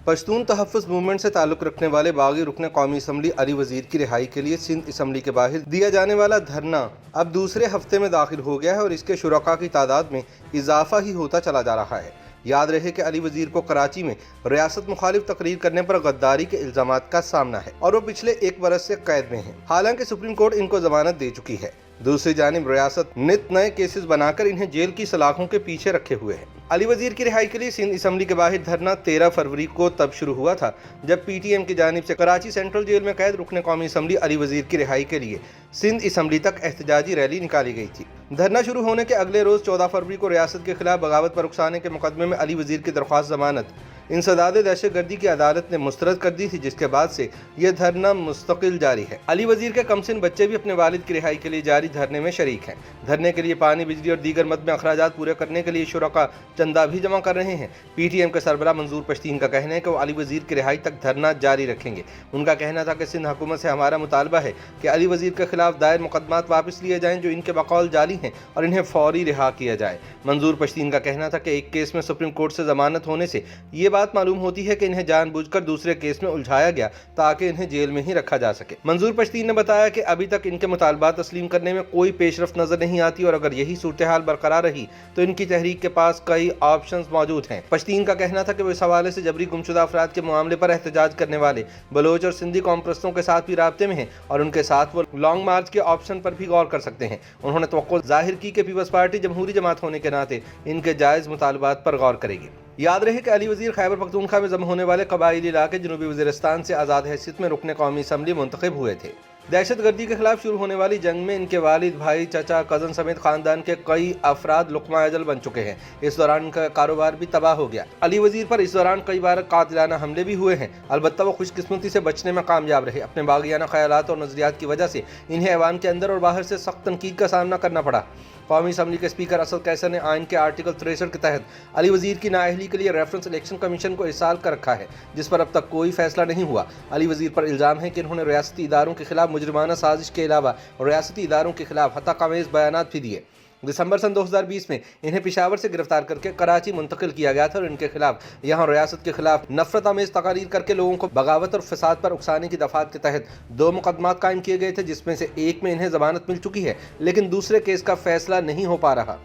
پشتون تحفظ موومنٹ سے تعلق رکھنے والے باغی رکن قومی اسمبلی علی وزیر کی رہائی کے لیے سندھ اسمبلی کے باہر دیا جانے والا دھرنا اب دوسرے ہفتے میں داخل ہو گیا ہے اور اس کے شرکاء کی تعداد میں اضافہ ہی ہوتا چلا جا رہا ہے۔ یاد رہے کہ علی وزیر کو کراچی میں ریاست مخالف تقریر کرنے پر غداری کے الزامات کا سامنا ہے اور وہ پچھلے 1 برس سے قید میں ہیں، حالانکہ سپریم کورٹ ان کو ضمانت دے چکی ہے۔ دوسری جانب ریاست نت نئے کیسز بنا کر انہیں جیل کی سلاخوں کے پیچھے رکھے ہوئے ہے۔ علی وزیر کی رہائی کے لیے سندھ اسمبلی کے باہر دھرنا 13 فروری کو تب شروع ہوا تھا جب پی ٹی ایم کی جانب سے کراچی سینٹرل جیل میں قید رکن قومی اسمبلی علی وزیر کی رہائی کے لیے سندھ اسمبلی تک احتجاجی ریلی نکالی گئی تھی۔ دھرنا شروع ہونے کے اگلے روز 14 فروری کو ریاست کے خلاف بغاوت پر اکسانے کے مقدمے میں علی وزیر کی درخواست ضمانت انسداد دہشت گردی کی عدالت نے مسترد کر دی تھی، جس کے بعد سے یہ دھرنا مستقل جاری ہے۔ علی وزیر کے کمسن بچے بھی اپنے والد کی رہائی کے لیے جاری دھرنے میں شریک ہیں۔ دھرنے کے لیے پانی، بجلی اور دیگر مد میں اخراجات پورے کرنے کے لیے شرکاء چندہ بھی جمع کر رہے ہیں۔ پی ٹی ایم کے سربراہ منظور پشتین کا کہنا ہے کہ وہ علی وزیر کی رہائی تک دھرنا جاری رکھیں گے۔ ان کا کہنا تھا کہ سندھ حکومت سے ہمارا مطالبہ ہے کہ علی وزیر کے خلاف دائر مقدمات واپس لیے جائیں جو ان کے بقول جعلی ہیں اور انہیں فوری رہا کیا جائے۔ منظور پشتین کا کہنا تھا کہ ایک کیس میں سپریم کورٹ سے ضمانت ہونے سے یہ بات معلوم ہوتی ہے کہ انہیں جان بوجھ کر دوسرے کیس میں الجھایا گیا تاکہ انہیں جیل میں ہی رکھا جا سکے۔ منظور پشتین نے بتایا کہ ابھی تک ان کے مطالبات تسلیم کرنے میں کوئی پیش رفت نظر نہیں آتی اور اگر یہی صورتحال برقرار رہی تو ان کی تحریک کے پاس کئی آپشنز موجود ہیں۔ پشتین کا کہنا تھا کہ وہ اس حوالے سے جبری گمشدہ افراد کے معاملے پر احتجاج کرنے والے بلوچ اور سندھی قوم پرستوں کے ساتھ بھی رابطے میں ہیں اور ان کے ساتھ وہ لانگ مارچ کے آپشن پر بھی غور کر سکتے ہیں۔ انہوں نے توقع ظاہر کی کہ پیپلز پارٹی جمہوری جماعت ہونے کے ناطے ان کے جائز مطالبات پر غور کرے گی۔ یاد رہے کہ علی وزیر خیبر پختونخوا میں ضم ہونے والے قبائلی علاقے جنوبی وزیرستان سے آزاد حیثیت میں رکن قومی اسمبلی منتخب ہوئے تھے۔ دہشت گردی کے خلاف شروع ہونے والی جنگ میں ان کے والد، بھائی، چچا، کزن سمیت خاندان کے کئی افراد لقمہ اجل بن چکے ہیں۔ اس دوران ان کا کاروبار بھی تباہ ہو گیا۔ علی وزیر پر اس دوران کئی بار قاتلانہ حملے بھی ہوئے ہیں، البتہ وہ خوش قسمتی سے بچنے میں کامیاب رہے۔ اپنے باغیانہ خیالات اور نظریات کی وجہ سے انہیں ایوان کے اندر اور باہر سے سخت تنقید کا سامنا کرنا پڑا۔ قومی اسمبلی کے اسپیکر اسد قیصر نے آئین کے آرٹیکل 63 کے تحت علی وزیر کی نااہلی کے لیے ریفرنس الیکشن کمیشن کو ارسال کر رکھا ہے، جس پر اب تک کوئی فیصلہ نہیں ہوا۔ علی وزیر پر الزام ہے کہ انہوں نے ریاستی اداروں کے خلاف مجرمانہ سازش کے علاوہ ریاستی اداروں کے خلاف ہتک آمیز بیانات بھی دیے۔ دسمبر سن 2020 میں انہیں پشاور سے گرفتار کر کے کراچی منتقل کیا گیا تھا اور ان کے خلاف یہاں ریاست کے خلاف نفرت آمیز تقاریر کر کے لوگوں کو بغاوت اور فساد پر اکسانے کی دفعات کے تحت 2 مقدمات قائم کیے گئے تھے، جس میں سے ایک میں انہیں ضمانت مل چکی ہے لیکن دوسرے کیس کا فیصلہ نہیں ہو پا رہا۔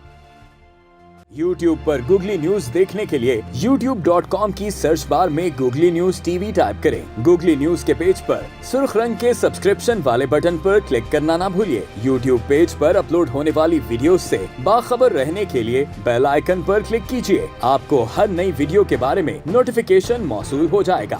YouTube پر گوگلی نیوز دیکھنے کے لیے youtube.com کی سرچ بار میں googly news T V type کریں۔ گوگلی نیوز کے پیج پر سرخ رنگ کے سبسکرپشن والے بٹن پر کلک کرنا نہ بھولیے۔ YouTube پیج پر اپلوڈ ہونے والی ویڈیوز سے باخبر رہنے کے لیے بیل آئیکن پر کلک کیجیے۔ آپ کو ہر نئی ویڈیو کے بارے میں نوٹیفیکیشن موصول ہو جائے گا۔